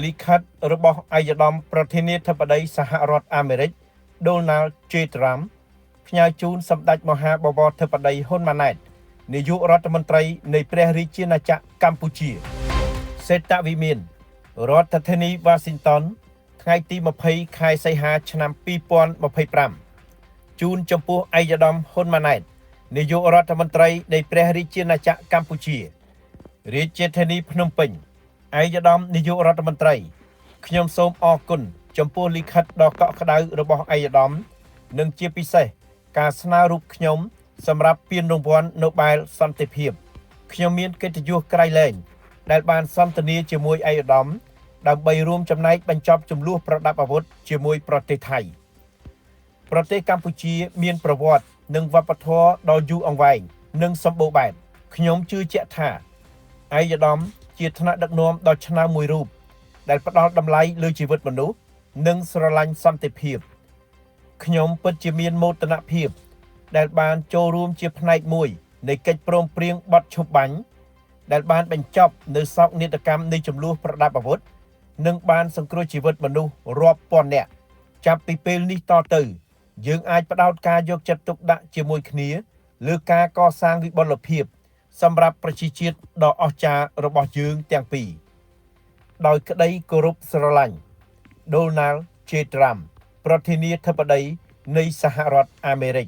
លិខិតរបស់ឯកឧត្តមប្រធានាធិបតីសហរដ្ឋអាមេរិក Donald J. Trump ផ្ញើជូនសម្ដេចមហាបវរធិបតីហ៊ុនម៉ាណែតនាយករដ្ឋមន្ត្រីនៃព្រះរាជាណាចក្រកម្ពុជាសេតវិមានរដ្ឋធានី Washington ថ្ងៃទី20 ខែសីហាឆ្នាំ2025ជូនចំពោះឯកឧត្តមហ៊ុនម៉ាណែតនាយករដ្ឋមន្ត្រីនៃព្រះរាជាណាចក្រកម្ពុជារាជធានីភ្នំពេញឯកឧត្តមនាយករដ្ឋមន្ត្រីខ្ញុំសូមអរគុណចំពោះលិខិតដ៏កក់ក្ដៅរបស់ឯកឧត្តមនិងជាពិសេសការស្នើរូបខ្ញុំសម្រាប់ពានរង្វាន់ Nobel សន្តិភាពខ្ញុំមានកិត្តិយសក្រៃលែងដែលបានសន្ទនាជាមួយឯកឧត្តមដើម្បីរួមចំណែកបញ្ចប់ជម្លោះប្រដាប់អាវុធជាមួយប្រទេសថៃប្រទេសកម្ពុជាមានប្រវត្តិនិងវប្បធម៌ដ៏យូរអង្វែងនិងសម្បូរបែបខ្ញុំជឿជាក់ថាឯកឧត្តមជាថ្នាក់ដឹកនាំដ៏ឆ្នើមមួយរូបដែលផ្ដល់តម្លៃលើជីវិតមនុស្សនិងស្រឡាញ់សន្តិភាពខ្ញុំពិតជាមានមោទនភាពដែលបានចូលរួមជាផ្នែកមួយនៃកិច្ចព្រមព្រៀងបទឈប់បាញ់ដែលបានបញ្ចប់នៅសោកនាដកម្មនៃចំនួនប្រដាប់អាវុធនិងបានសង្គ្រោះជីវិតមនុស្សរាប់ពាន់នាក់ចាប់ពីពេលនេះតទៅយើងអាចផ្ដោតការយកចិត្តទុកដាក់ជាមួយគ្នាលើការកសាងវិបុលភាពសម្រាប់ប្រជាជាតិដ៏អស្ចារ្យរបស់យើងទាំងពីរដោយក្តីគោរពស្រឡាញ់ Donald J. Trump ប្រធានាធិបតីនៃសហរដ្ឋអាមេរិក